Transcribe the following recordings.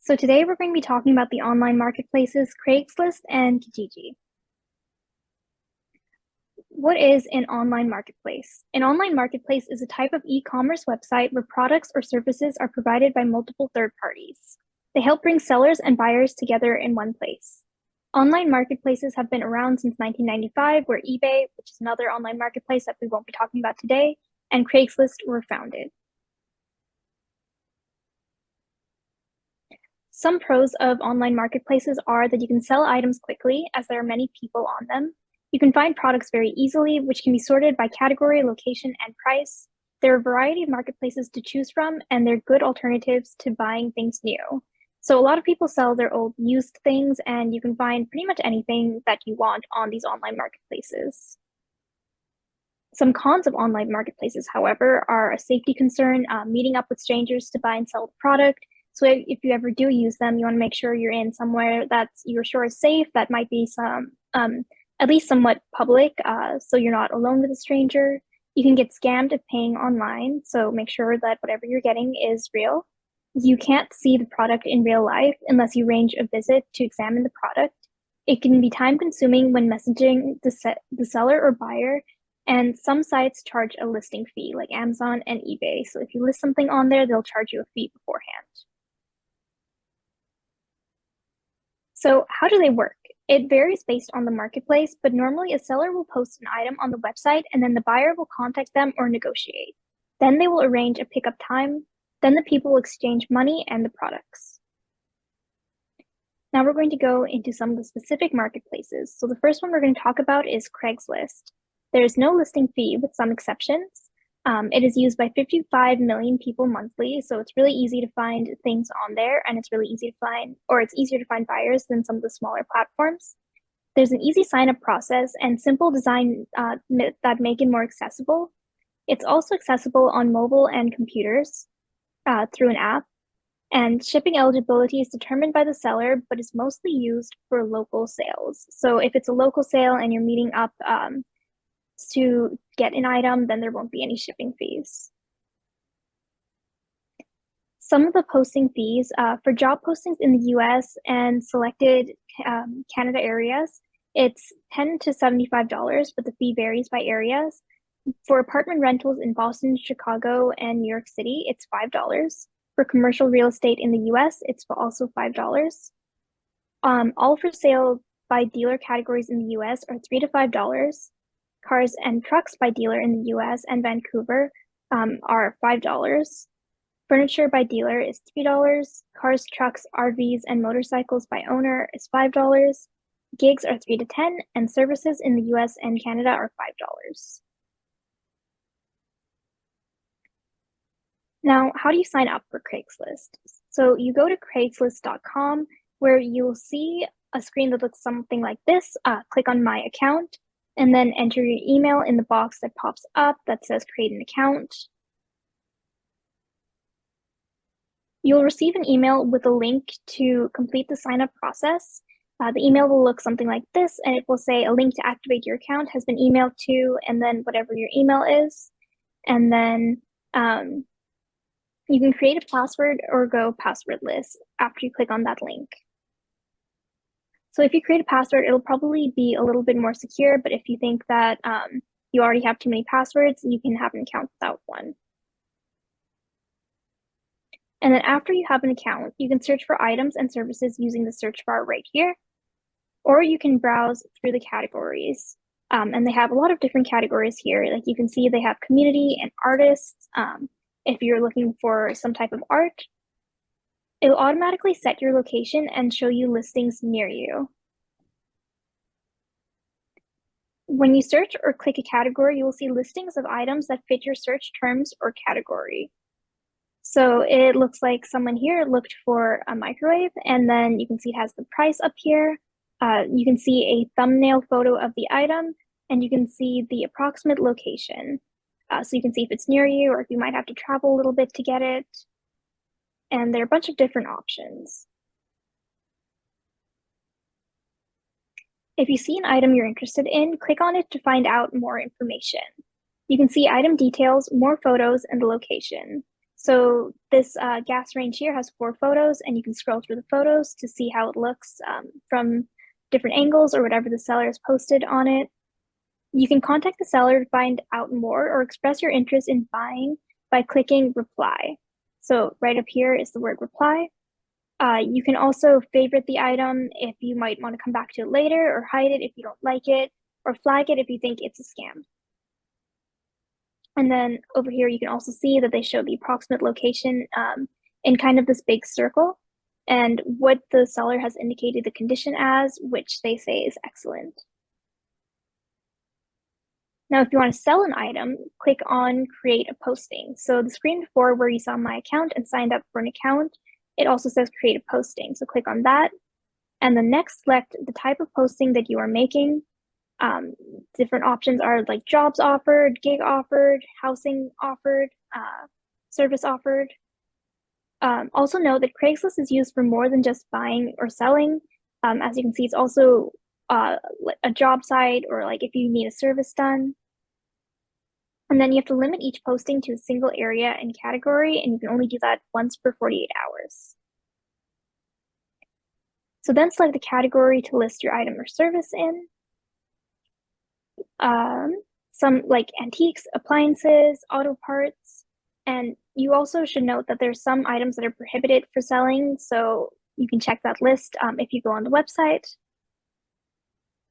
So today we're going to be talking about the online marketplaces Craigslist and Kijiji. What is an online marketplace? An online marketplace is a type of e-commerce website where products or services are provided by multiple third parties. They help bring sellers and buyers together in one place. Online marketplaces have been around since 1995, where eBay, which is another online marketplace that we won't be talking about today, and Craigslist were founded. Some pros of online marketplaces are that you can sell items quickly, as there are many people on them. You can find products very easily, which can be sorted by category, location, and price. There are a variety of marketplaces to choose from, and they're good alternatives to buying things new. So a lot of people sell their old used things, and you can find pretty much anything that you want on these online marketplaces. Some cons of online marketplaces, however, are a safety concern, meeting up with strangers to buy and sell the product. So if you ever do use them, you want to make sure you're in somewhere that's you're sure is safe, that might be some at least somewhat public, so you're not alone with a stranger. You can get scammed if paying online, so make sure that whatever you're getting is real. You can't see the product in real life unless you arrange a visit to examine the product. It can be time consuming when messaging the seller or buyer, and some sites charge a listing fee, like Amazon and eBay. So if you list something on there, they'll charge you a fee beforehand. So how do they work? It varies based on the marketplace, but normally a seller will post an item on the website and then the buyer will contact them or negotiate. Then they will arrange a pickup time. Then the people will exchange money and the products. Now we're going to go into some of the specific marketplaces. So the first one we're going to talk about is Craigslist. There's no listing fee with some exceptions. It is used by 55 million people monthly, so it's really easy to find things on there, and it's really easy to find, or it's easier to find buyers than some of the smaller platforms. There's an easy sign-up process and simple design that make it more accessible. It's also accessible on mobile and computers through an app, and shipping eligibility is determined by the seller, but is mostly used for local sales. So if it's a local sale and you're meeting up to get an item, then there won't be any shipping fees. Some of the posting fees for job postings in the US and selected Canada areas, it's $10 to $75, but the fee varies by areas. For apartment rentals in Boston, Chicago, and New York City, it's $5. For commercial real estate in the US, it's also $5. All for sale by dealer categories in the US are $3 to $5. Cars and trucks by dealer in the US and Vancouver are $5. Furniture by dealer is $3. Cars, trucks, RVs, and motorcycles by owner is $5. Gigs are $3 to $10, and services in the US and Canada are $5. Now, how do you sign up for Craigslist? So you go to Craigslist.com, where you'll see a screen that looks something like this. Click on My Account, and then enter your email in the box that pops up that says create an account. You'll receive an email with a link to complete the sign-up process. The email will look something like this, and it will say a link to activate your account has been emailed to, and then whatever your email is. And then you can create a password or go passwordless after you click on that link. So if you create a password, it'll probably be a little bit more secure, but if you think that you already have too many passwords, you can have an account without one. And then after you have an account, you can search for items and services using the search bar right here, or you can browse through the categories. And they have a lot of different categories here. Like you can see they have community and artists. If you're looking for some type of art, it'll automatically set your location and show you listings near you. When you search or click a category, you will see listings of items that fit your search terms or category. So it looks like someone here looked for a microwave, and then you can see it has the price up here. You can see a thumbnail photo of the item, and you can see the approximate location. So you can see if it's near you or if you might have to travel a little bit to get it. And there are a bunch of different options. If you see an item you're interested in, click on it to find out more information. You can see item details, more photos, and the location. So this gas range here has 4 photos, and you can scroll through the photos to see how it looks from different angles or whatever the seller has posted on it. You can contact the seller to find out more or express your interest in buying by clicking reply. So right up here is the word reply. You can also favorite the item if you might want to come back to it later, or hide it if you don't like it, or flag it if you think it's a scam. And then over here, you can also see that they show the approximate location in kind of this big circle, and what the seller has indicated the condition as, which they say is excellent. Now, if you want to sell an item, click on create a posting. So the screen before where you saw my account and signed up for an account, it also says create a posting. So click on that. And then next, select the type of posting that you are making. Different options are like jobs offered, gig offered, housing offered, service offered. Also note that Craigslist is used for more than just buying or selling. As you can see, it's also a job site, or like if you need a service done. And then you have to limit each posting to a single area and category, and you can only do that once per 48 hours. So then select the category to list your item or service in. Some like antiques, appliances, auto parts, and you also should note that there's some items that are prohibited for selling, so you can check that list if you go on the website.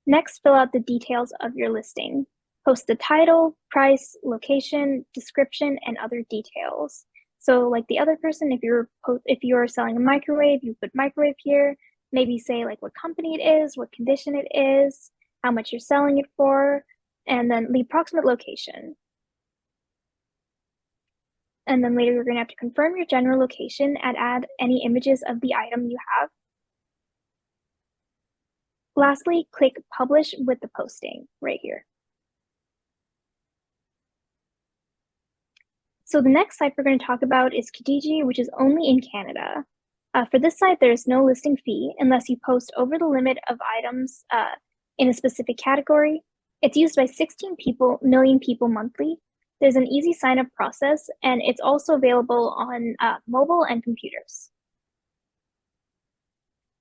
Next, fill out the details of your listing. Post the title, price, location, description, and other details. So like the other person, if you're selling a microwave, you put microwave here. Maybe say like what company it is, what condition it is, how much you're selling it for, and then the approximate location. And then later you're going to have to confirm your general location and add any images of the item you have. Lastly, click publish with the posting right here. So the next site we're going to talk about is Kijiji, which is only in Canada. For this site, there is no listing fee unless you post over the limit of items in a specific category. It's used by 16 million people monthly. There's an easy sign-up process, and it's also available on mobile and computers.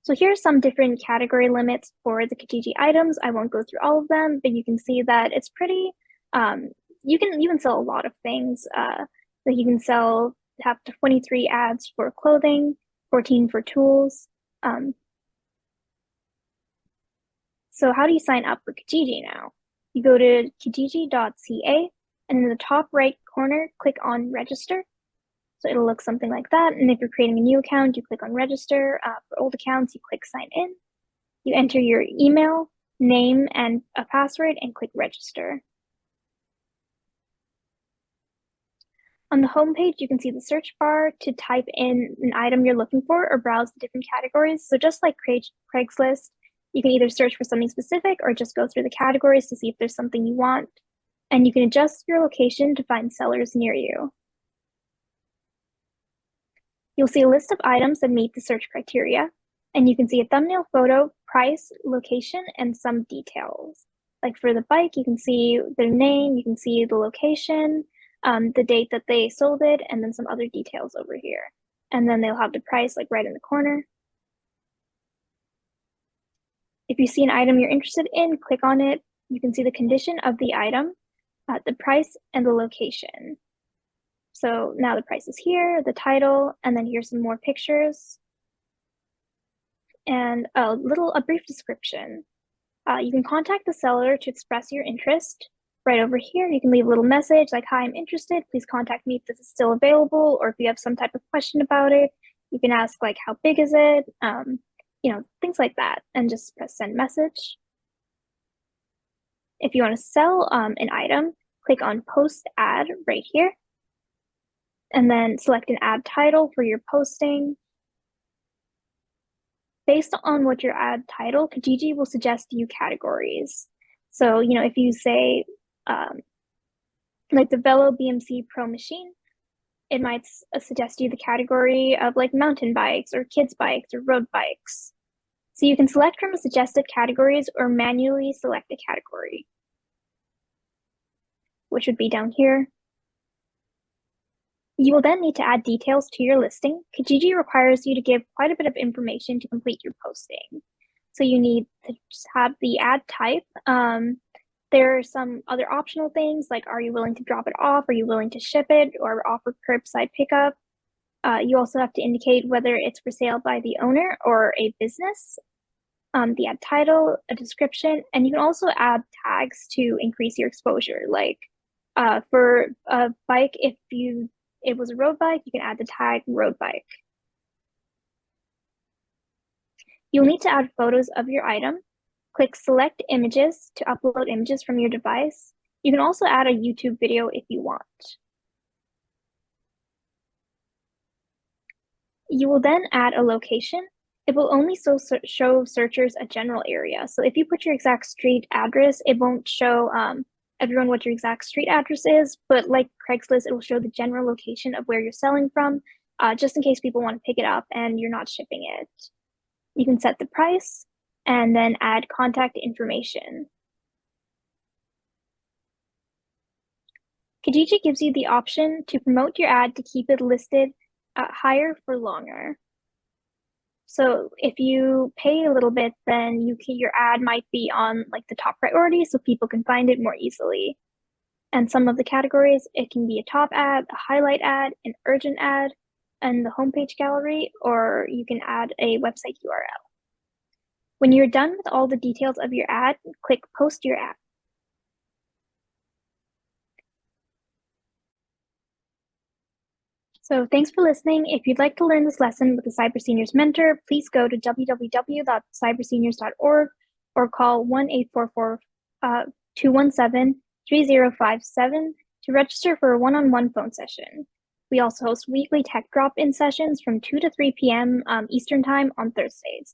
So here are some different category limits for the Kijiji items. I won't go through all of them, but you can see that it's pretty, you can sell a lot of things. Like you can have 23 ads for clothing, 14 for tools. So how do you sign up for Kijiji now? You go to kijiji.ca, and in the top right corner, click on register. So it'll look something like that. And if you're creating a new account, you click on register. For old accounts, you click sign in. You enter your email, name, and a password, and click register. On the home page, you can see the search bar to type in an item you're looking for or browse the different categories. So just like Craigslist, you can either search for something specific or just go through the categories to see if there's something you want. And you can adjust your location to find sellers near you. You'll see a list of items that meet the search criteria, and you can see a thumbnail photo, price, location, and some details. Like for the bike, you can see their name, you can see the location, the date that they sold it, and then some other details over here. And then they'll have the price like right in the corner. If you see an item you're interested in, click on it. You can see the condition of the item, the price, and the location. So now the price is here, the title, and then here's some more pictures. And a brief description. You can contact the seller to express your interest. Right over here, you can leave a little message like, hi, I'm interested. Please contact me if this is still available, or if you have some type of question about it. You can ask like, how big is it? Things like that, and just press send message. If you want to sell an item, click on post ad right here, and then select an ad title for your posting. Based on what your ad title, Kijiji will suggest you categories. So, if you say like the Velo BMC Pro machine, it might suggest you the category of like mountain bikes or kids bikes or road bikes. So you can select from the suggested categories or manually select a category, which would be down here. You will then need to add details to your listing. Kijiji requires you to give quite a bit of information to complete your posting. So you need to have the ad type. There are some other optional things like, are you willing to drop it off? Are you willing to ship it or offer curbside pickup? You also have to indicate whether it's for sale by the owner or a business, the ad title, a description, and you can also add tags to increase your exposure. Like for a bike, if it was a road bike, you can add the tag road bike. You'll need to add photos of your item. Click select images to upload images from your device. You can also add a YouTube video if you want. You will then add a location. It will only show searchers a general area. So if you put your exact street address, it won't show everyone what your exact street address is, but like Craigslist, it will show the general location of where you're selling from, just in case people want to pick it up and you're not shipping it. You can set the price and then add contact information. Kijiji gives you the option to promote your ad to keep it listed higher for longer. So if you pay a little bit, then your ad might be on like the top priority so people can find it more easily. And some of the categories, it can be a top ad, a highlight ad, an urgent ad, and the homepage gallery, or you can add a website URL. When you're done with all the details of your ad, click Post Your Ad. So thanks for listening. If you'd like to learn this lesson with the Cyber Seniors Mentor, please go to www.cyberseniors.org or call 1-844-217-3057 to register for a one-on-one phone session. We also host weekly tech drop-in sessions from 2 to 3 p.m. Eastern Time on Thursdays.